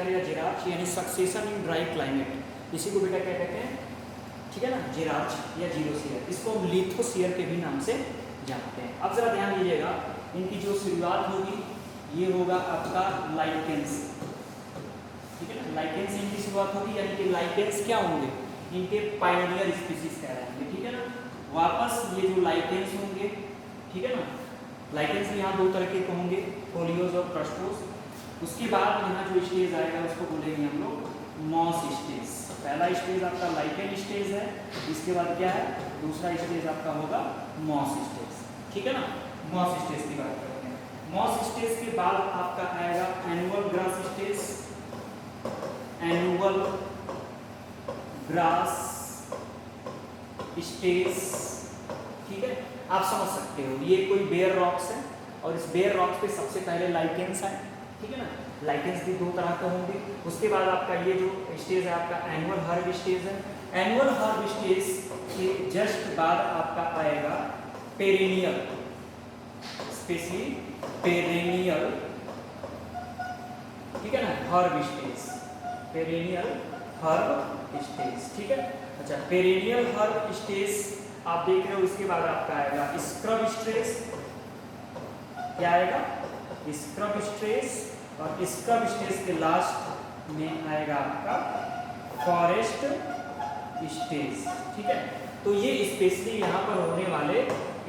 Geosphere या जिरार्च यानी succession in dry climate, इसी को बेटा क्या कहते हैं, ठीक है ना, जिरार्च या जियोस्फीयर। इसको हम लिथोस्फीयर के भी नाम से जानते हैं। अब जरा ध्यान दीजिएगा, इनकी जो शुरुआत होगी ये होगा आपका लाइकेंस, ठीक है ना, लाइकेंस से इनकी शुरुआत होगी, यानी कि लाइकेंस क्या होंगे, इनके पायोनियर स्पीसीज कहलाएंगे, ठीक है ना। वापस ये जो लाइकेंस होंगे, ठीक है ना, लाइकेंस में यहाँ दो तरह के होंगे, फोलियोज और क्रस्टोस। उसके बाद यहाँ जो स्टेज आएगा उसको बोलेंगे हम लोग मॉस स्टेज। पहला स्टेज आपका लाइकेन स्टेज है, इसके बाद क्या है, दूसरा स्टेज आपका होगा मॉस स्टेज, ठीक है ना। मॉस स्टेज की बात करते हैं। मॉस स्टेज के बाद आपका आएगा annual grass stage, annual grass stage, ठीक है। आप समझ सकते हो ये कोई बेयर रॉक्स है और इस बेयर रॉक्स पे सबसे पहले लाइकेंस है, ठीक है ना। लाइकेंस भी दो तरह के होंगे। उसके बाद आपका ये जो स्टेज है आपका एनुअल हर्ब स्टेज है। एनुअल हर्ब स्टेज के जस्ट बाद आपका आएगा पेरेनियल, स्पेशली पेरेनियल, ठीक है ना, herb stage, perennial herb stage, ठीक है। अच्छा, पेरेनियल हर्ब स्टेज आप देख रहे हो, इसके बाद आपका आएगा स्क्रब स्ट्रेस, क्या आएगा, स्क्रब स्ट्रेस, और स्क्रब स्ट्रेस के लास्ट में आएगा आपका फॉरेस्ट स्टेज, ठीक है। तो ये स्पेशली यहाँ पर होने वाले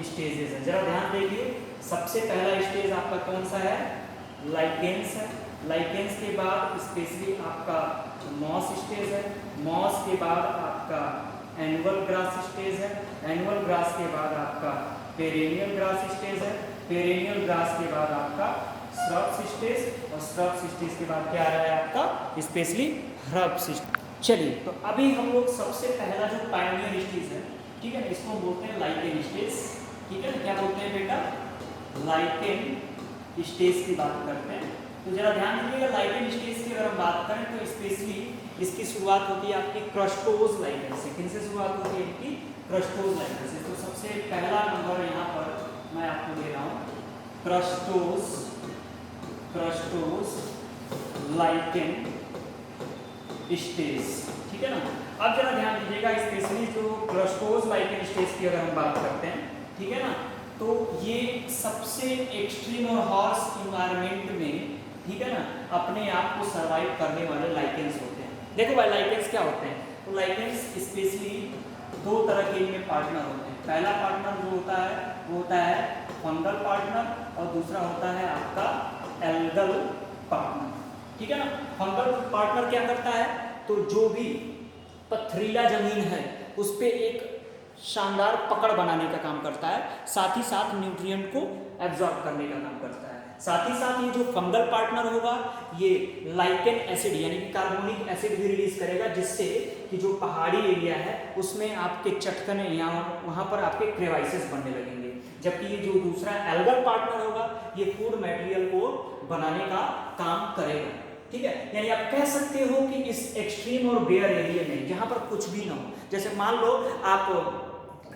स्टेजेस हैं, जरा ध्यान देखिए। सबसे पहला स्टेज आपका कौन सा है, लाइकेंस है। लाइकेंस के बाद स्पेशली आपका मॉस स्टेज है। मॉस के बाद आपका एनुअल ग्रास स्टेज है। एनुअल ग्रास के बाद आपका पेरेनियल ग्रास स्टेज है। पेरेनियल ग्रास के बाद आपका श्रब्स स्टेज, और श्रब्स स्टेज के बाद क्या आ रहा है आपका स्पेशली हर्ब स्टेज। चलिए, तो अभी हम लोग सबसे पहला जो पायोनियर स्टेज है, ठीक है ना, इसको बोलते हैं लाइकेन स्टेज, ठीक है ना। क्या बोलते हैं बेटा, लाइकेन स्टेज की बात करते हैं। तो जरा ध्यान दीजिएगा, लाइकेन स्टेज की अगर हम बात करें तो स्पेशली इसकी शुरुआत होती है आपकी क्रस्टोज लाइकेन से। किन से शुरुआत होती है इनकी, क्रस्टोज लाइकेन से। तो सबसे पहला नंबर यहाँ पर मैं आपको दे रहा हूँ, क्रस्टोज, क्रस्टोज लाइकेन स्टेज, ठीक है ना। अब जरा ध्यान दीजिएगा, स्पेशली जो क्रस्टोज लाइकेन स्टेज की अगर हम बात करते हैं, ठीक है ना, तो ये सबसे एक्सट्रीम और हार्श इन्वायरमेंट में, ठीक है ना, अपने आप को सर्वाइव करने वाले लाइकेंस होते हैं। देखो भाई, लाइकेंस क्या होते हैं, तो लाइकेंस स्पेशली दो तरह के इनमें पार्टनर होते हैं। पहला पार्टनर जो होता है वो होता है फंगल पार्टनर, और दूसरा होता है आपका एल्गल पार्टनर, ठीक है ना। फंगल पार्टनर क्या करता है, तो जो भी पथरीला जमीन है उस पे एक शानदार पकड़ बनाने का काम करता है, साथ ही साथ न्यूट्रिएंट को एब्जॉर्ब करने का काम करता है। साथ ही साथ ये जो फंगल पार्टनर होगा ये लाइकेन एसिड यानी कि कार्बोनिक एसिड भी रिलीज करेगा, जिससे कि जो पहाड़ी एरिया है उसमें आपके चटकने या वहाँ पर आपके क्रेवाइसेस बनने लगेंगे। जबकि ये जो दूसरा एल्गल पार्टनर होगा ये फूड मटेरियल को बनाने का काम करेगा, ठीक है। यानी आप कह सकते हो कि इस एक्सट्रीम और बेयर एरिया में जहाँ पर कुछ भी ना हो, जैसे मान लो आप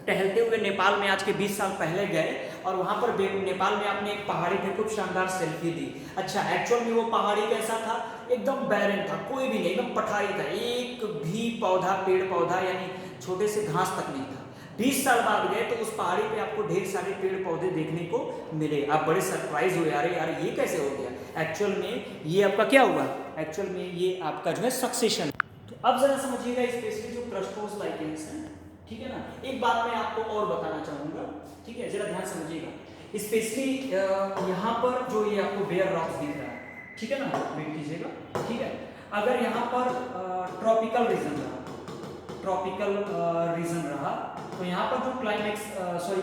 टहलते हुए नेपाल में आज के 20 साल पहले गए और वहाँ पर नेपाल में आपने एक पहाड़ी पे खूब शानदार सेल्फी दी। अच्छा, एक्चुअल में वो पहाड़ी कैसा था, एकदम बैरन था, कोई भी नहीं, एकदम पठारी था, एक भी पौधा, पेड़ पौधा यानी छोटे से घास तक नहीं था। 20 साल बाद गए तो उस पहाड़ी पे आपको ढेर सारे पेड़ पौधे देखने को मिले। आप बड़े सरप्राइज हुए, अरे यार ये कैसे हो गया। एक्चुअल में ये आपका क्या हुआ, एक्चुअल में ये आपका जो है सक्सेशन। तो अब जरा समझिएगा स्पेशली जो क्रस्टोज लाइकेंस हैं, ठीक है ना। एक बात मैं आपको और बताना चाहूँगा, ठीक है, जरा ध्यान समझिएगा। स्पेशली यहाँ पर जो ये आपको बेयर रॉक्स दिख रहा है, ठीक है ना, वेट कीजिएगा, ठीक है। अगर यहाँ पर ट्रॉपिकल रीजन रहा, ट्रॉपिकल रीजन रहा, तो यहाँ पर जो क्लाइमेक्स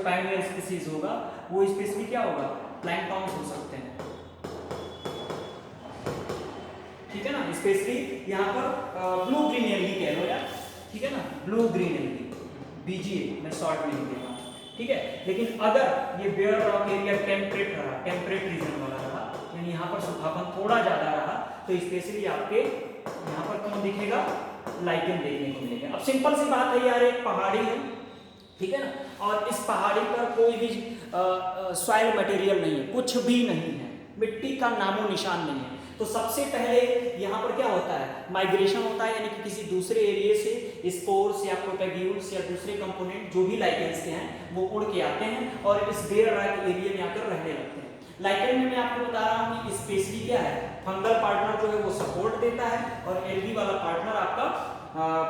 पायोनियर स्पीसीज होगा वो स्पेशली क्या होगा, प्लैंक्टॉन्स हो सकते हैं, ठीक है ना। स्पेशली यहाँ पर ब्लू ग्रीन एल्गी कह लो यार, ठीक है ना, ब्लू ग्रीन एल्गी, बीजीए मैं शॉर्ट में लिख देता हूँ, ठीक है। लेकिन अगर ये बेयर रॉक एरिया टेम्परेट रहा, टेम्परेट रीजन वाला रहा, यानी यहाँ पर सूखापन थोड़ा ज्यादा रहा, तो स्पेशली आपके यहाँ पर कौन दिखेगा, लाइकेन देखने को मिलेगा। अब सिंपल सी बात है यार, एक पहाड़ी है, ठीक है ना, और इस पहाड़ी पर कोई भी सॉइल मटेरियल नहीं है, कुछ भी नहीं है, मिट्टी का नामो निशान नहीं है। तो सबसे पहले यहाँ पर क्या होता है, माइग्रेशन होता है, यानी कि किसी दूसरे एरिया से स्पोर्स या प्रोपैग्यूल्स या दूसरे कंपोनेंट जो भी लाइकेंस के हैं वो उड़ के आते हैं और इस बेयर रॉक एरिया में आकर रहने लगते हैं। लाइकेन में मैं आपको बता रहा हूँ कि स्पेशली क्या है, फंगल पार्टनर जो है वो सपोर्ट देता है और एल्गी वाला पार्टनर आपका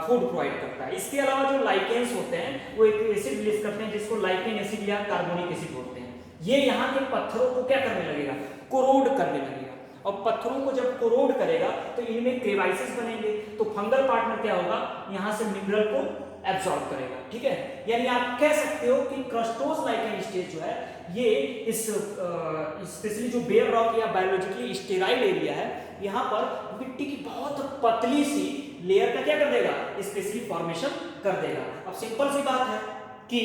फूड प्रोवाइड करता है। इसके अलावा जो लाइकेंस होते हैं वो एक एसिड रिलीज करते हैं जिसको लाइकेन एसिड या कार्बोनिक एसिड बोलते हैं। ये यहाँ के पत्थरों को क्या करने लगेगा, कोरोड करने लगेगा, और पत्थरों को जब कोरोड करेगा तो इनमें क्रेवाइसेस बनेंगे, तो फंगल पार्टनर क्या होगा, यहाँ से मिनरल को एब्सॉर्ब करेगा। ठीक है, यानी आप कह सकते हो कि क्रस्टोस लाइकेन स्टेज जो है ये इस स्पेशली जो बेयर रॉक या बायोलॉजिकली स्टेराइल एरिया है, यहाँ पर मिट्टी की बहुत पतली सी लेयर का क्या कर देगा, स्पेशली फॉर्मेशन कर देगा। अब सिंपल सी बात है कि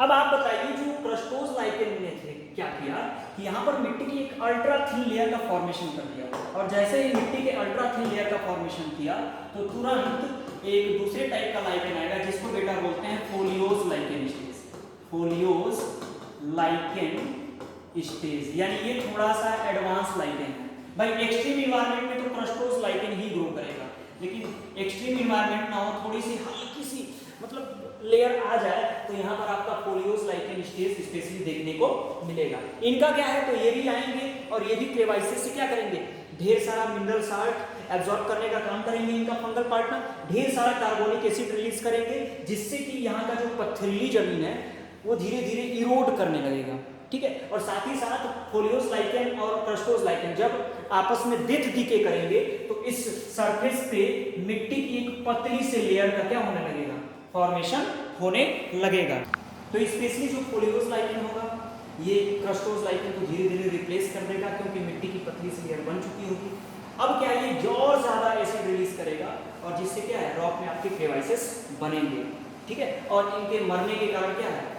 अब आप बताइए जो क्रस्टोस लाइकेन ने थे क्या किया कि यहाँ पर मिट्टी की एक अल्ट्रा थिन लेयर का फॉर्मेशन कर दिया, और जैसे ही मिट्टी के अल्ट्रा थिन लेयर का फॉर्मेशन किया तो तुरंत एक दूसरे टाइप का लाइकेन आएगा जिसको बेटा बोलते हैं folios lichen stage. Folios lichen stage, यानी ये थोड़ा सा एडवांस लाइकेन है। भाई एक्सट्रीम इन्वायरमेंट में तो क्रस्टोस लाइकेन ही ग्रो करेगा, लेकिन एक्सट्रीम इन्वायरमेंट ना हो, थोड़ी सी हल्की सी मतलब लेयर आ जाए तो यहाँ पर आपका फोलियोज लाइकेन स्टेज स्पेशली देखने को मिलेगा। इनका क्या है, तो ये भी आएंगे और ये भी क्रेवाइसेस से क्या करेंगे, ढेर सारा मिनरल साल्ट एब्जॉर्ब करने का काम करेंगे। इनका फंगल पार्टनर ढेर सारा कार्बोनिक एसिड रिलीज करेंगे जिससे कि यहाँ का जो पथरीली जमीन है वो धीरे धीरे इरोड करने लगेगा। ठीक है, और साथ ही साथ फोलियोज लाइकेन और क्रस्टोस लाइकेन जब आपस में डेथ डीके करेंगे तो इस सरफेस पे मिट्टी की एक पतली से लेयर का क्या होने लगेगा, फॉर्मेशन होने लगेगा। तो स्पेशली जो फोलियोज लाइकेन होगा ये क्रस्टोस लाइकेन को धीरे धीरे रिप्लेस कर देगा क्योंकि मिट्टी की पतली सी लेयर बन चुकी होगी। अब क्या ये और ज्यादा एसिड रिलीज करेगा और जिससे क्या है, रॉक में आपके क्रेवाइसेस बनेंगे। ठीक है, और इनके मरने के कारण क्या है,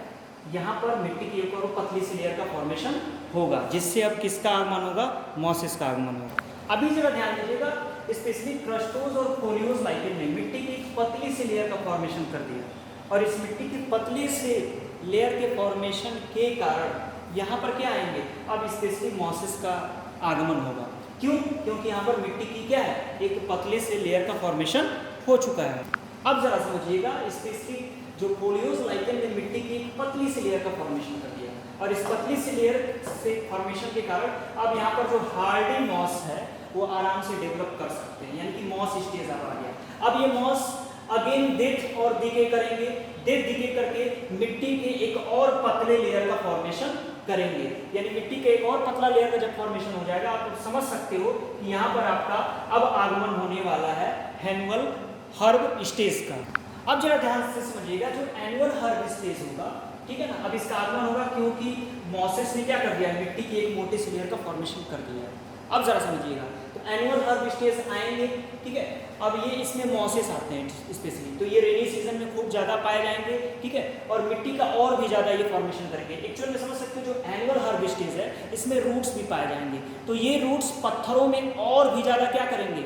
यहाँ पर मिट्टी की एक और पतली सी लेयर का फॉर्मेशन होगा जिससे अब किसका आगमन होगा, मॉसिस का आगमन होगा। अभी जरा ध्यान दीजिएगा, स्पेशली क्रस्टोस और फोलियोज लाइकेन ने मिट्टी की एक पतली सी लेयर का फॉर्मेशन कर दिया और इस मिट्टी की पतली से लेयर के फॉर्मेशन के कारण यहाँ पर क्या आएंगे, अब स्पेशली मॉसिस का आगमन होगा। क्यों, क्योंकि यहाँ पर मिट्टी की क्या है, एक पतले से लेयर का फॉर्मेशन हो चुका है। अब जरा समझिएगा, स्पेशली जो फोलियोज लाइकेन ने मिट्टी की एक पतली सी लेयर का फॉर्मेशन कर दिया और इस पतली सी लेयर से फॉर्मेशन के कारण अब यहाँ पर जो हार्डी मॉस है वो आराम से डेवलप कर सकते हैं, यानी कि मॉस स्टेज अब आ गया। अब ये मॉस अगेन डेथ और डिके करेंगे, डेथ डिके करके मिट्टी के एक और पतले लेयर का फॉर्मेशन करेंगे, यानी मिट्टी के एक और पतला लेयर का जब फॉर्मेशन हो जाएगा आप समझ सकते हो कि यहाँ पर आपका अब आगमन होने वाला है एनुअल हर्ब स्टेज का। अब जरा ध्यान से समझिएगा, जो एनुअल हर्ब स्टेज होगा, ठीक है ना, अब इसका आगमन होगा क्योंकि मॉसेस ने क्या कर दिया, मिट्टी की एक मोटी सी लेयर का फॉर्मेशन कर दिया है। अब जरा समझिएगा, तो एनुअल हर्ब स्टेज आएंगे, ठीक है। अब ये इसमें मॉसेस आते हैं स्पेशली, तो ये रेनी सीजन में खूब ज़्यादा पाए जाएंगे, ठीक है, और मिट्टी का और भी ज़्यादा ये फॉर्मेशन करेंगे। एक्चुअल में समझ सकते हो जो एनुअल हर्ब स्टेज है इसमें रूट्स भी पाए जाएंगे, तो ये रूट्स पत्थरों में और भी ज़्यादा क्या करेंगे,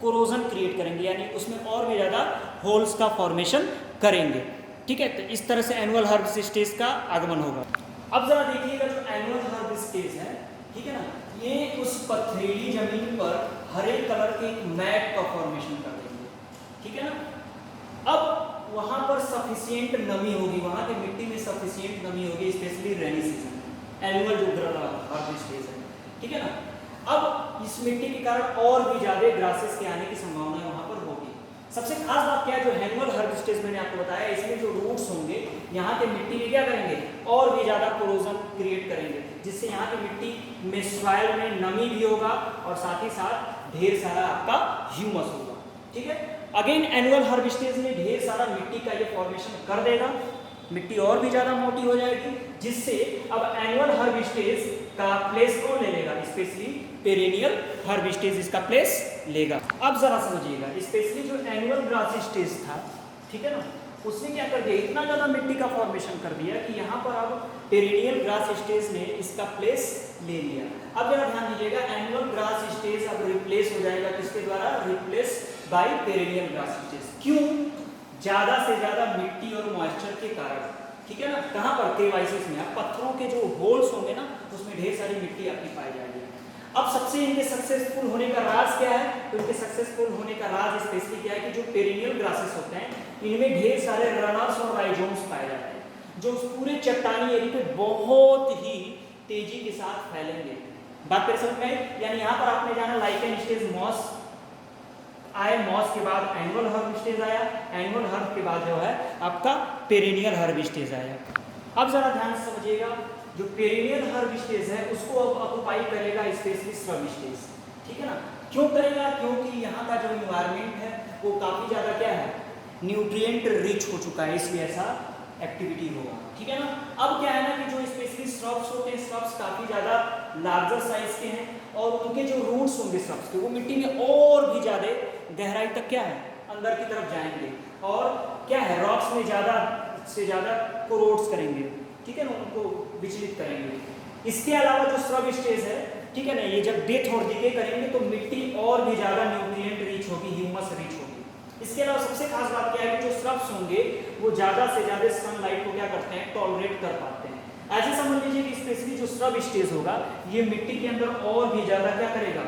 कोरोजन क्रिएट करेंगे, यानी उसमें और भी ज़्यादा होल्स का फॉर्मेशन करेंगे। ठीक है, तो इस तरह से एनुअल हर्ब स्टेज का आगमन होगा। अब जरा देखिएगा, जो एनुअल हर्ब स्टेज है, ठीक है ना, ये उस पथरीली जमीन पर हरे कलर के मैट का फॉर्मेशन कर देंगे, ठीक है ना। अब वहाँ पर सफिशिएंट नमी होगी, वहाँ की मिट्टी में सफिशिएंट नमी होगी, स्पेशली रेनी सीजन में एनुअल जो हर्ब स्टेज है, ठीक है ना। अब इस मिट्टी के कारण और भी ज्यादा ग्रासेस के आने की संभावना वहाँ पर होगी। सबसे खास बात क्या है, जो एनुअल हर्ब स्टेज मैंने आपको बताया, इसमें जो रूट्स होंगे यहाँ के मिट्टी में क्या करेंगे, और भी ज्यादा कोरोजन क्रिएट करेंगे, जिससे यहाँ की मिट्टी में सॉइल में नमी भी होगा और साथ ही साथ ढेर सारा आपका ह्यूमस होगा, ठीक है। अगेन एनुअल हर्ब स्टेज में ढेर सारा मिट्टी का ये फॉर्मेशन कर देगा, मिट्टी और भी ज्यादा मोटी हो जाएगी, जिससे अब एनुअल हर्ब स्टेज का प्लेस कौन ले लेगा, स्पेशली पेरेनियल हर्ब स्टेज इसका प्लेस लेगा। अब जरा समझिएगा, स्पेशली जो एनुअल ग्रास स्टेज था, ठीक है ना, उसने क्या कर दिया, इतना ज्यादा मिट्टी का फॉर्मेशन कर दिया कि यहाँ पर अब पेरेनियल ग्रास स्टेज ने इसका प्लेस ले लिया। अब जरा ध्यान दीजिएगा, एनुअल ग्रास स्टेज अब रिप्लेस हो जाएगा किसके द्वारा, replace by perennial grass stage. क्यों, ज्यादा से ज्यादा मिट्टी और मॉइस्चर के कारण, ठीक है ना। कहाँ पर, केवाइसिस में, पत्थरों के जो होल्स होंगे ना उसमें ढेर सारी मिट्टी आपकी पाई जाएगी। अब सबसे इनके सक्सेसफुल होने का राज क्या है? तो इनके सक्सेसफुल होने का राज स्पेशली क्या है कि जो पेरिनियल ग्रासेस होते हैं इनमें ढेर सारे रनर्स और राइजोम्स पाए जाते हैं, जो उस पूरे चट्टानी एरिया पे बहुत ही तेजी के साथ फैलेंगे। बात कर समझ में? यानी यहाँ पर आपने जाना लाइकेन स्टेज मॉस आए, मॉस के बाद एनुअल हर्ब स्टेज आया, एनुअल हर्ब के बाद जो है आपका पेरिनियल हर्ब स्टेज आया। अब जरा ध्यान से समझिएगा, जो पेरिनियल हर्ब स्टेज है उसको अब ऑक्युपाई करेगा स्पेशली श्रब स्टेज, ठीक है ना। क्यों करेगा? क्योंकि यहाँ का जो इन्वायरमेंट है वो काफ़ी ज़्यादा क्या है, न्यूट्रिएंट रिच हो चुका है, इसलिए ऐसा एक्टिविटी होगा, ठीक है ना। अब क्या है ना कि जो स्पेशली श्रब्स होते हैं, श्रब्स काफ़ी ज़्यादा लार्जर साइज के हैं और उनके जो रूट्स होंगे श्रब्स के वो मिट्टी में और भी ज़्यादा गहराई तक क्या है, अंदर की तरफ जाएंगे और क्या है, रॉक्स में ज़्यादा से ज़्यादा कोरोड्स करेंगे, ठीक है ना, उनको विचलित करेंगे। इसके अलावा जो श्रब स्टेज है, ठीक है ना, ये जब डेथ और डिके करेंगे तो मिट्टी और भी ज़्यादा न्यूट्रिएंट रिच होगी, ह्यूमस रिच होगी। इसके अलावा सबसे खास बात क्या है कि जो श्रब्स होंगे वो ज़्यादा से ज़्यादा सनलाइट को क्या करते हैं, टॉलरेट कर पाते हैं। ऐसे समझ लीजिए कि स्पेशली जो श्रब स्टेज होगा ये मिट्टी के अंदर और भी ज़्यादा क्या करेगा,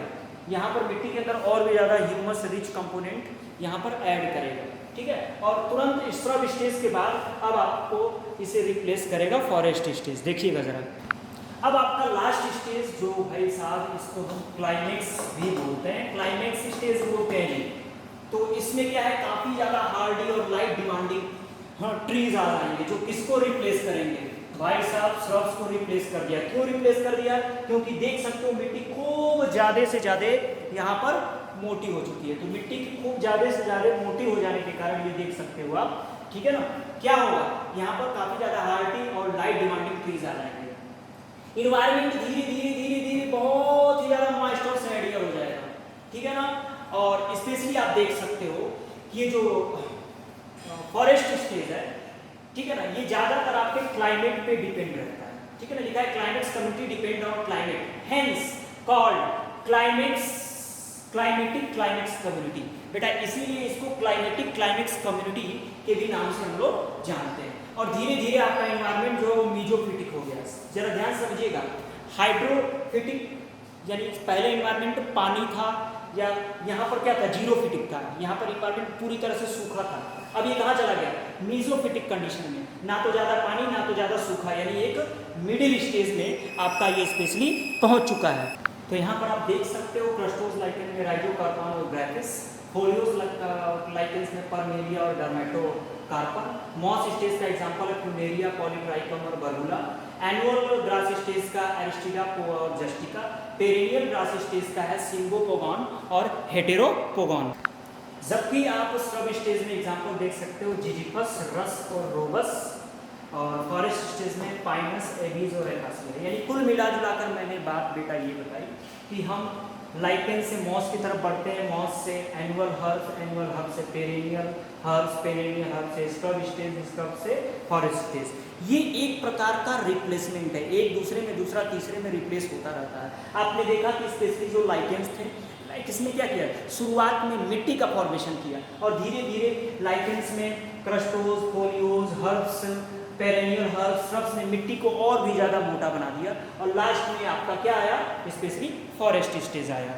यहाँ पर मिट्टी के अंदर और भी ज़्यादा ह्यूमस रिच कंपोनेंट यहाँ पर ऐड करेगा, ठीक है। और तुरंत श्रब स्टेज के बाद अब आपको इसे रिप्लेस करेगा फॉरेस्ट स्टेज। देखिएगा जरा, अब आपका लास्ट स्टेज जो भाई साहब इसको हम क्लाइमेक्स भी बोलते हैं, क्लाइमेक्स स्टेज बोलते हैं। तो इसमें क्या है, काफ़ी ज़्यादा हार्डी और लाइट डिमांडिंग ट्रीज आ जाएंगे जो किसको रिप्लेस करेंगे, भाई साहब श्रब्स को रिप्लेस कर दिया। क्यों रिप्लेस कर दिया? क्योंकि देख सकते हो मिट्टी खूब ज़्यादा से ज़्यादा यहाँ पर मोटी हो चुकी है। तो मिट्टी की खूब ज़्यादा से ज़्यादा मोटी हो जाने के कारण ये देख सकते हो आप, ठीक है ना, क्या होगा, यहाँ पर काफ़ी ज़्यादा हार्डी और लाइट डिमांडिंग ट्रीज आ जाएंगे। इन्वायरमेंट धीरे धीरे धीरे धीरे बहुत ही ज़्यादा मॉइस्ट और सैडियर हो जाएगा, ठीक है ना। और स्पेशली आप देख सकते हो कि ये जो फॉरेस्ट स्टेज है, ठीक है ना, ये ज़्यादातर आपके क्लाइमेट पे डिपेंड रहता है, ठीक है ना। लिखा है climates community depend on climate, hence called climatic climax community. बेटा इसीलिए इसको क्लाइमेटिक क्लाइमेक्स कम्युनिटी के भी नाम से हम लोग जानते हैं। और धीरे धीरे आपका एनवायरनमेंट जो मीजोफिटिक हो गया। जरा ध्यान समझिएगा, हाइड्रोफिटिक यानी पहले एनवायरनमेंट पानी था, या यहाँ पर क्या था, जीरोफिटिक था, यहाँ पर एनवायरनमेंट पूरी तरह से सूखा था। अब ये कहाँ चला गया, मीजोफिटिक कंडीशन में, ना तो ज़्यादा पानी ना तो ज़्यादा सूखा, यानी एक मिडिल स्टेज में आपका ये स्पेशली पहुँच चुका है। तो यहाँ पर आप देख सकते हो क्रस्टोस लाइकेन में राइजोकार्पन और ग्राफिस, फोलियोस लाइकेन्स में परमेलिया और डर्मेटोकार्पन, मॉस स्टेज का एग्जांपल है प्लूमेरिया, पॉलीट्राइकम और बर्बुला, एनुअल ग्रास स्टेज का एरिस्टिडा और जस्टिका, पेरिनियल ग्रास स्टेज का है सिंगोपोगॉन और हेटेरोपोगॉन। जबकि आप श्रब स्टेज में एग्जांपल देख सकते हो जिजिफस, रस और रोबस, और फॉरेस्ट स्टेज में पाइनस, एबीज और एकासिया। यानी कुल मिला जुलाकर मैंने बात बेटा ये बताई कि हम लाइकेन से मॉस की तरफ बढ़ते हैं, मॉस से एनुअल हर्ब से पेरिनियल हर्ब से स्क्रब स्टेज, स्क्रब से फॉरेस्ट स्टेज। ये एक प्रकार का रिप्लेसमेंट है, एक दूसरे में दूसरा तीसरे में रिप्लेस होता रहता है। आपने देखा कि स्पेशली जो लाइकेन्स थे, इसने क्या किया, शुरुआत में मिट्टी का फॉर्मेशन किया और धीरे धीरे लाइकेन्स में crustose, foliose, herbs, perennial herbs, shrubs ने मिट्टी को और भी ज़्यादा मोटा बना दिया और लास्ट में आपका क्या आया, स्पेशली फॉरेस्ट स्टेज आया।